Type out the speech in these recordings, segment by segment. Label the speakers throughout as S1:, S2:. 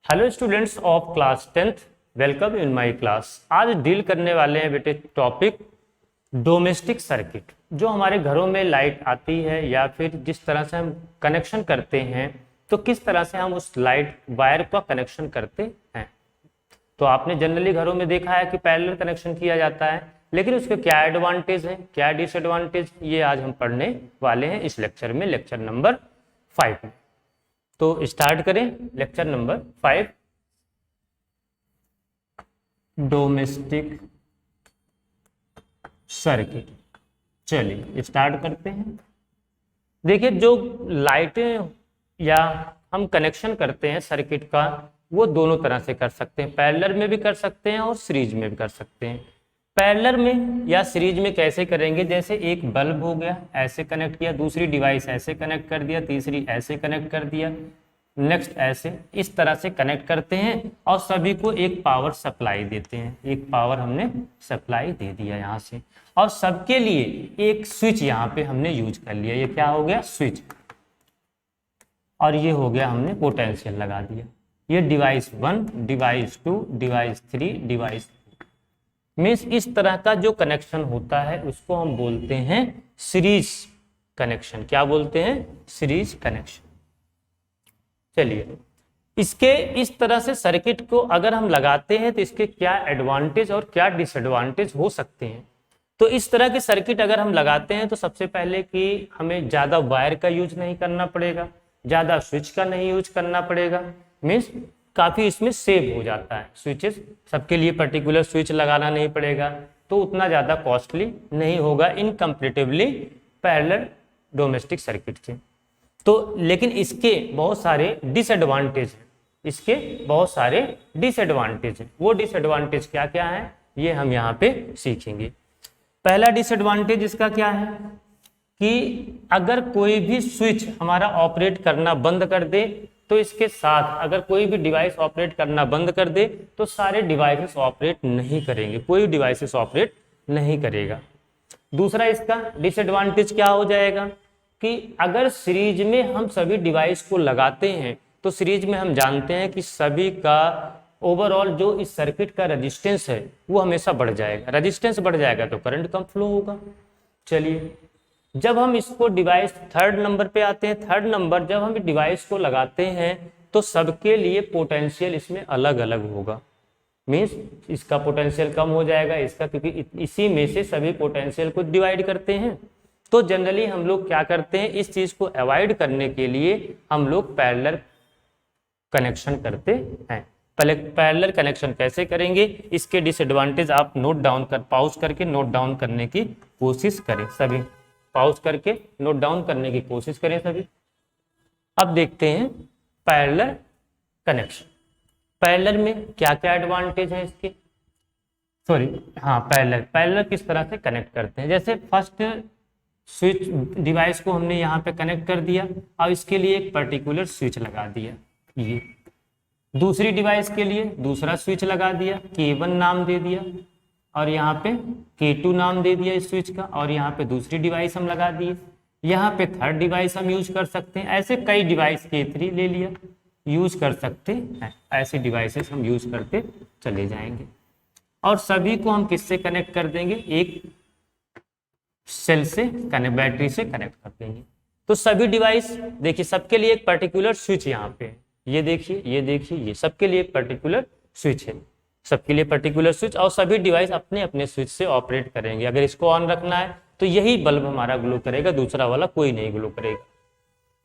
S1: Hello students of class 10th, welcome in my class. आज deal करने वाले हैं बेटे टॉपिक डोमेस्टिक सर्किट। जो हमारे घरों में लाइट आती है या फिर जिस तरह से हम कनेक्शन करते हैं, तो किस तरह से हम उस लाइट वायर का कनेक्शन करते हैं। तो आपने जनरली घरों में देखा है कि पैरेलल कनेक्शन किया जाता है, लेकिन उसके क्या एडवांटेज है, क्या डिसएडवांटेज, ये आज हम पढ़ने वाले हैं इस लेक्चर में, लेक्चर नंबर 5 में। तो स्टार्ट करें लेक्चर नंबर 5, डोमेस्टिक सर्किट। चलिए स्टार्ट करते हैं। देखिए, जो लाइटें या हम कनेक्शन करते हैं सर्किट का, वो दोनों तरह से कर सकते हैं। पैरेलल में भी कर सकते हैं और सीरीज में भी कर सकते हैं। पैरेलल में या सीरीज में कैसे करेंगे, जैसे एक बल्ब हो गया, ऐसे कनेक्ट किया, दूसरी डिवाइस ऐसे कनेक्ट कर दिया, तीसरी ऐसे कनेक्ट कर दिया, नेक्स्ट ऐसे, इस तरह से कनेक्ट करते हैं और सभी को एक पावर सप्लाई देते हैं। एक पावर हमने सप्लाई दे दिया यहाँ से, और सबके लिए एक स्विच यहाँ पे हमने यूज कर लिया। ये क्या हो गया, स्विच, और ये हो गया हमने पोटेंशियल लगा दिया। ये device 1, device 2, device 3, device 4। Means इस तरह का जो कनेक्शन होता है उसको हम बोलते हैं सीरीज कनेक्शन। क्या बोलते हैं, सीरीज कनेक्शन। चलिए, इसके इस तरह से सर्किट को अगर हम लगाते हैं तो इसके क्या एडवांटेज और क्या डिसएडवांटेज हो सकते हैं। तो इस तरह के सर्किट अगर हम लगाते हैं तो सबसे पहले कि हमें ज़्यादा वायर का यूज नहीं करना पड़ेगा, ज़्यादा स्विच का नहीं यूज करना पड़ेगा। मीन्स काफ़ी इसमें सेव हो जाता है। स्विचेस सबके लिए पर्टिकुलर स्विच लगाना नहीं पड़ेगा, तो उतना ज़्यादा कॉस्टली नहीं होगा इन कंपेरेटिवली पैरेलल डोमेस्टिक सर्किट से। तो लेकिन इसके बहुत सारे डिसएडवांटेज हैं, इसके बहुत सारे डिसएडवांटेज हैं। वो डिसएडवांटेज क्या क्या है, ये हम यहाँ पे सीखेंगे। पहला डिसएडवांटेज इसका क्या है कि अगर कोई भी स्विच हमारा ऑपरेट करना बंद कर दे, तो इसके साथ अगर कोई भी डिवाइस ऑपरेट करना बंद कर दे तो सारे डिवाइसेस ऑपरेट नहीं करेंगे, कोई डिवाइसेस ऑपरेट नहीं करेगा। दूसरा इसका डिसएडवांटेज क्या हो जाएगा कि अगर सीरीज में हम सभी डिवाइस को लगाते हैं तो सीरीज में हम जानते हैं कि सभी का ओवरऑल जो इस सर्किट का रेजिस्टेंस है वो हमेशा बढ़ जाएगा। रेजिस्टेंस बढ़ जाएगा तो करंट कम फ्लो होगा। चलिए, जब हम इसको डिवाइस थर्ड नंबर पे आते हैं। थर्ड नंबर, जब हम डिवाइस को लगाते हैं तो सबके लिए पोटेंशियल इसमें अलग अलग होगा। मीन्स इसका पोटेंशियल कम हो जाएगा, इसका, क्योंकि इसी में से सभी पोटेंशियल को डिवाइड करते हैं। तो जनरली हम लोग क्या करते हैं, इस चीज को अवॉइड करने के लिए हम लोग पैरेलल कनेक्शन करते हैं। पैरेलल कनेक्शन कैसे करेंगे, इसके डिसएडवांटेज आप नोट डाउन कर, पॉज करके नोट डाउन करने की कोशिश करें सभी। पॉज करके नोट डाउन करने की कोशिश करें सभी। अब देखते हैं पैरेलल कनेक्शन। पैरेलल में क्या क्या एडवांटेज है इसके, पैरेलल किस तरह से कनेक्ट करते हैं। जैसे फर्स्ट स्विच डिवाइस को हमने यहाँ पे कनेक्ट कर दिया और इसके लिए एक पर्टिकुलर स्विच लगा दिया। ये दूसरी डिवाइस के लिए दूसरा स्विच लगा दिया, K1 नाम दे दिया, और यहाँ पे K2 नाम दे दिया इस स्विच का, और यहाँ पे दूसरी डिवाइस हम लगा दिए। यहाँ पे थर्ड डिवाइस हम यूज कर सकते हैं। ऐसे कई डिवाइस K3 ले लिया, यूज कर सकते हैं। ऐसे डिवाइसेस हम यूज करते चले जाएंगे और सभी को हम किससे कनेक्ट कर देंगे, एक सेल से कनेक्ट, बैटरी से कनेक्ट कर देंगे। तो सभी डिवाइस देखिए, सबके लिए एक पर्टिकुलर स्विच यहाँ पे है। ये देखिए, ये देखिए, ये सबके लिए एक पर्टिकुलर स्विच है, सबके लिए पर्टिकुलर स्विच, और सभी डिवाइस अपने अपने स्विच से ऑपरेट करेंगे। अगर इसको ऑन रखना है तो यही बल्ब हमारा ग्लो करेगा, दूसरा वाला कोई नहीं ग्लो करेगा।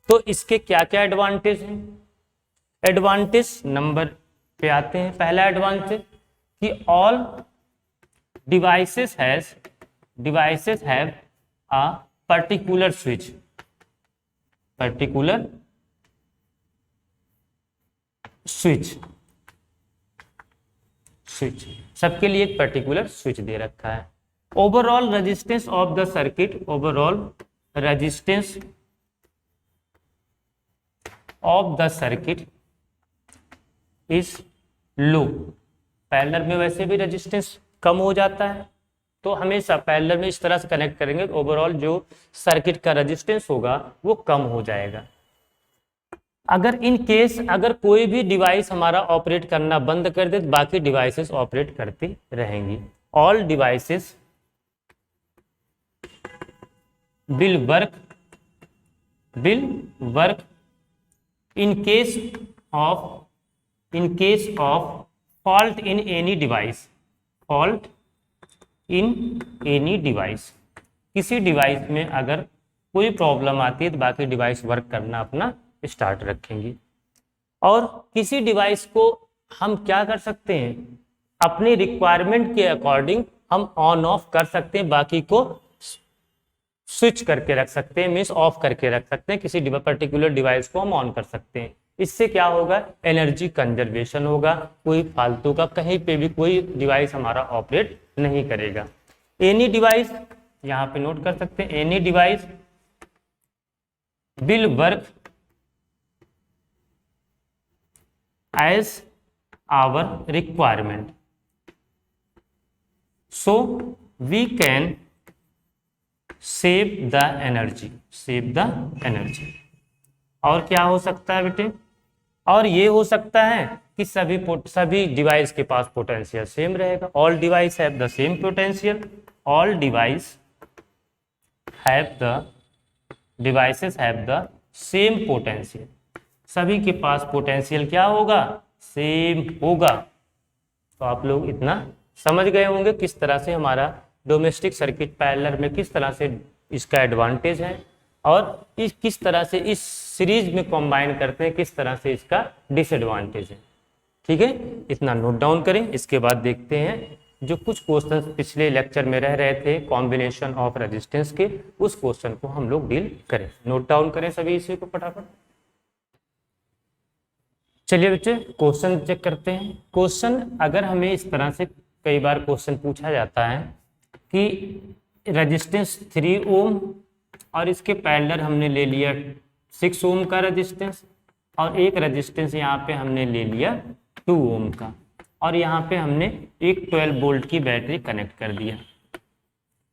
S1: तो इसके क्या क्या एडवांटेज हैं। एडवांटेज नंबर पे आते हैं। पहला एडवांटेज कि all devices have a particular switch, switch सबके लिए एक पर्टिकुलर स्विच दे रखा है। Overall resistance of the circuit, overall resistance of the circuit is low. Parallel में वैसे भी रेजिस्टेंस कम हो जाता है, तो हमेशा पैरेलल में इस तरह से कनेक्ट करेंगे तो ओवरऑल जो सर्किट का रेजिस्टेंस होगा वो कम हो जाएगा। अगर इन केस अगर कोई भी डिवाइस हमारा ऑपरेट करना बंद कर दे तो बाकी डिवाइसेस ऑपरेट करती रहेंगी। All devices will work in case of fault in any device, किसी डिवाइस में अगर कोई प्रॉब्लम आती है तो बाकी डिवाइस वर्क करना अपना स्टार्ट रखेंगी। और किसी डिवाइस को हम क्या कर सकते हैं, अपनी रिक्वायरमेंट के अकॉर्डिंग हम ऑन ऑफ कर सकते हैं, बाकी को स्विच करके रख सकते हैं, मीन्स ऑफ करके रख सकते हैं। किसी पर्टिकुलर डिवाइस को हम ऑन कर सकते हैं। इससे क्या होगा, एनर्जी कंजर्वेशन होगा, कोई फालतू का कहीं पे भी कोई डिवाइस हमारा ऑपरेट नहीं करेगा। एनी डिवाइस यहाँ पे नोट कर सकते हैं, any device will work as our requirement, so we can save the energy. और क्या हो सकता है बेटे, और ये हो सकता है कि सभी डिवाइस के पास पोटेंशियल सेम रहेगा। All device have the same potential, all devices have the same potential, सभी के पास पोटेंशियल क्या होगा, सेम होगा। तो आप लोग इतना समझ गए होंगे किस तरह से हमारा डोमेस्टिक सर्किट पैरेलल में किस तरह से इसका एडवांटेज है, और किस तरह से इस सीरीज में कंबाइन करते हैं, किस तरह से इसका डिसएडवांटेज है। ठीक है, इतना नोट डाउन करें। इसके बाद देखते हैं जो कुछ क्वेश्चन पिछले लेक्चर में रह रहे थे कॉम्बिनेशन ऑफ रेजिस्टेंस के, उस क्वेश्चन को हम लोग डील करें। नोट डाउन करें सभी इसी को फटाफट। चलिए बच्चे क्वेश्चन चेक करते हैं। क्वेश्चन अगर हमें इस तरह से कई बार क्वेश्चन पूछा जाता है कि रेजिस्टेंस 3 ओम और इसके पैरेलल हमने ले लिया 6 ओम का रेजिस्टेंस, और एक रेजिस्टेंस यहाँ पे हमने ले लिया 2 ओम का, और यहाँ पे हमने एक 12 वोल्ट की बैटरी कनेक्ट कर दिया।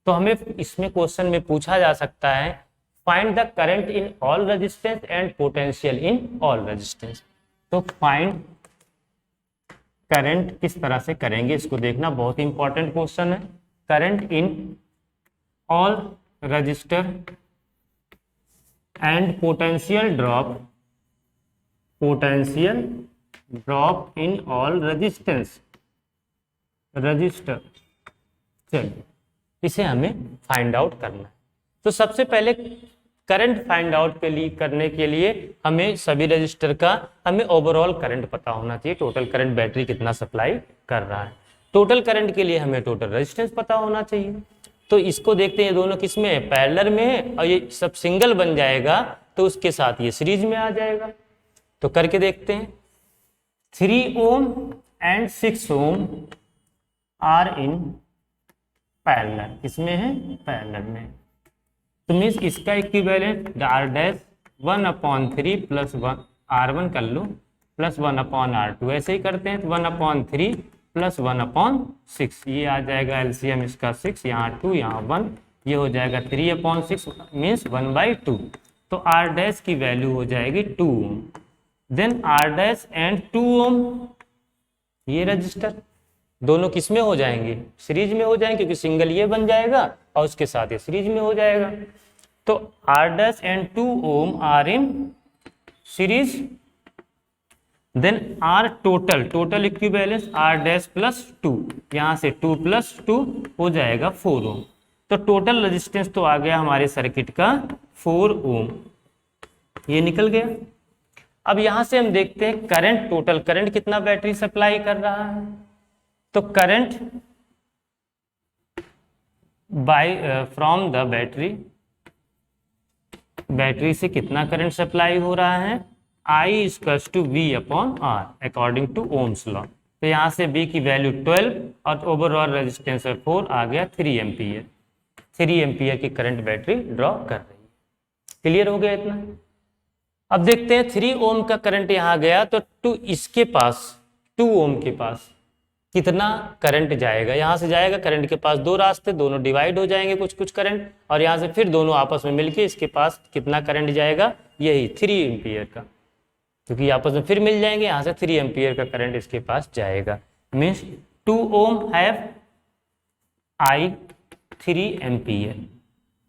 S1: तो हमें इसमें क्वेश्चन में पूछा जा सकता है find the current in all resistance and potential in all resistance. तो फाइंड करंट किस तरह से करेंगे इसको देखना बहुत इंपॉर्टेंट क्वेश्चन है। Current in all register and potential drop in all register. चलिए इसे हमें फाइंड आउट करना है। तो सबसे पहले करंट फाइंड आउट करने के लिए हमें सभी रजिस्टर का हमें ओवरऑल करंट पता होना चाहिए, टोटल करंट बैटरी कितना सप्लाई कर रहा है। टोटल करंट के लिए हमें टोटल रेजिस्टेंस पता होना चाहिए। तो इसको देखते हैं, ये दोनों किस में है, पैरेलल में है, और ये सब सिंगल बन जाएगा तो उसके साथ ये सीरीज में आ जाएगा। तो करके देखते हैं। 3 ohm and 6 ohm are in parallel, किसमें है, पैरेलल में। तो मीन्स इसका equivalent are dash 1/3 plus 1 R1 कर लो प्लस 1/R2, ऐसे ही करते हैं। तो 1/3 प्लस 1/6, ये आ जाएगा एलसीएम इसका 6, यहाँ 2 यहाँ 1, ये हो जाएगा 3/6 मीन्स 1/2। तो आर डैश की वैल्यू हो जाएगी 2 ओम। देन आर डैश एंड 2 ओम, ये रजिस्टर दोनों किस में हो जाएंगे, सीरीज में हो जाएंगे, क्योंकि सिंगल ये बन जाएगा और उसके साथ ये सीरीज में हो जाएगा। तो R dash and 2 ohm are in series. Then R total equivalence R dash plus 2, यहाँ से 2 प्लस 2 हो जाएगा 4 ओम। तो टोटल रेजिस्टेंस तो आ गया हमारे सर्किट का 4 ओम, ये निकल गया। अब यहां से हम देखते हैं करंट, टोटल करंट कितना बैटरी सप्लाई कर रहा है। तो करंट फ्रॉम द बैटरी से कितना करंट सप्लाई हो रहा है, I equals to V/R according to Ohm's law. तो यहाँ से B की वैल्यू 12 और ओवरऑल रेजिस्टेंस 4 आ गया 3 एम्पियर। 3 एम्पियर की करंट बैटरी ड्रॉ कर रही है। क्लियर हो गया इतना। अब देखते हैं 3 ओम का करंट यहाँ गया, तो इसके पास 2 ओम के पास कितना करंट जाएगा। यहाँ से जाएगा, करंट के पास 2 रास्ते, दोनों डिवाइड हो जाएंगे कुछ कुछ करंट, और यहाँ से फिर दोनों आपस में मिलके इसके पास कितना करंट जाएगा, यही 3 एम्पियर का। क्योंकि आपस में फिर मिल जाएंगे, यहाँ से 3 एम्पियर का करंट इसके पास जाएगा। Means 2 ohm have I 3 ampere.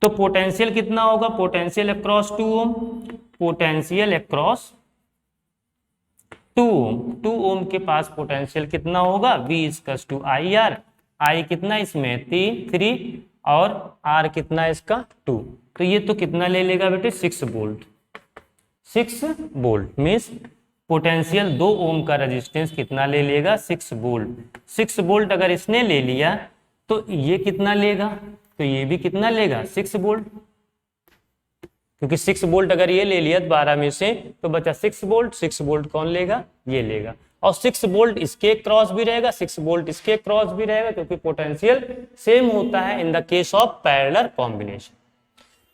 S1: तो पोटेंशियल कितना होगा, potential across 2 ohm, potential across 2 ohm, 2 ohm के पास पोटेंशियल कितना होगा, V equals to I R. I कितना इसमें 3 और R कितना इसका 2। तो ये तो कितना ले लेगा बेटे 6 वोल्ट। 6 वोल्ट मीन्स पोटेंशियल 2 ओम का रेजिस्टेंस कितना ले लेगा 6 वोल्ट। 6 वोल्ट अगर इसने ले लिया तो ये कितना लेगा, तो ये भी कितना लेगा 6 वोल्ट, क्योंकि 6 वोल्ट अगर ये ले लिया 12 में से तो बचा 6 वोल्ट। 6 वोल्ट कौन लेगा, ये लेगा। और 6 वोल्ट इसके क्रॉस भी रहेगा, 6 वोल्ट इसके क्रॉस भी रहेगा, क्योंकि पोटेंशियल सेम होता है in the case of parallel combination.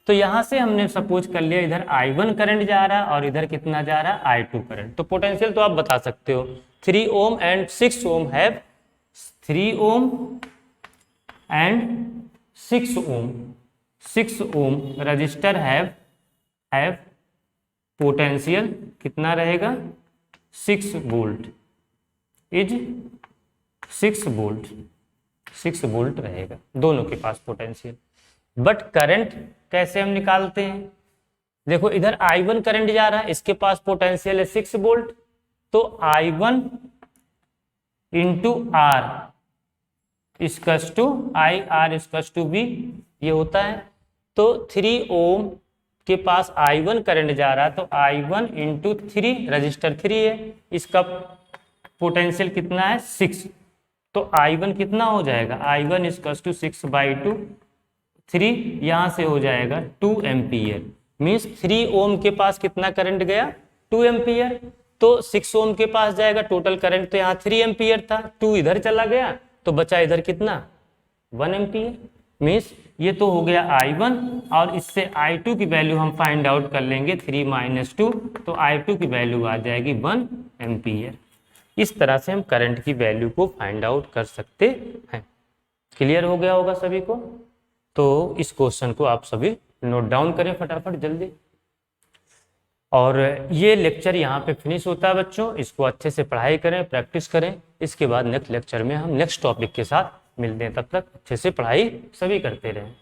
S1: तो यहां से हमने सपोज कर लिया इधर I1 करंट जा रहा है और इधर कितना जा रहा है I2 करंट। तो पोटेंशियल तो आप बता सकते हो 3 ohm and 6 ohm have 3 ohm and 6 ohm 6 ohm resistor have potential कितना रहेगा 6 वोल्ट इज 6 वोल्ट 6 वोल्ट रहेगा दोनों के पास पोटेंशियल। बट करंट कैसे हम निकालते हैं, देखो इधर I1 करंट जा रहा है, इसके पास पोटेंशियल है 6 वोल्ट, तो I1 into R equals to I R equals to B, ये होता है। तो 3 ओम के पास I1 करंट जा रहा है, तो I1 इंटू 3, रजिस्टर 3 है, इसका पोटेंशियल कितना है 6, तो I1 कितना हो जाएगा I1 इक्वल्स टू 6/2, 3 यहाँ से हो जाएगा 2 एम्पियर। मीन्स 3 ओम के पास कितना करंट गया 2 एम्पियर, तो 6 ओम के पास जाएगा टोटल करंट, तो यहाँ 3 एम्पियर था, 2 इधर चला गया तो बचा इधर कितना 1 एम्पियर। मीन्स ये तो हो गया I1 और इससे I2 की वैल्यू हम फाइंड आउट कर लेंगे 3 - 2, तो I2 की वैल्यू आ जाएगी 1 एम्पियर। इस तरह से हम करंट की वैल्यू को फाइंड आउट कर सकते हैं। क्लियर हो गया होगा सभी को। तो इस क्वेश्चन को आप सभी नोट डाउन करें फटाफट जल्दी। और ये लेक्चर यहाँ पे फिनिश होता है बच्चों, इसको अच्छे से पढ़ाई करें, प्रैक्टिस करें। इसके बाद नेक्स्ट लेक्चर में हम नेक्स्ट टॉपिक के साथ मिलते हैं, तब तक अच्छे से पढ़ाई सभी करते रहें।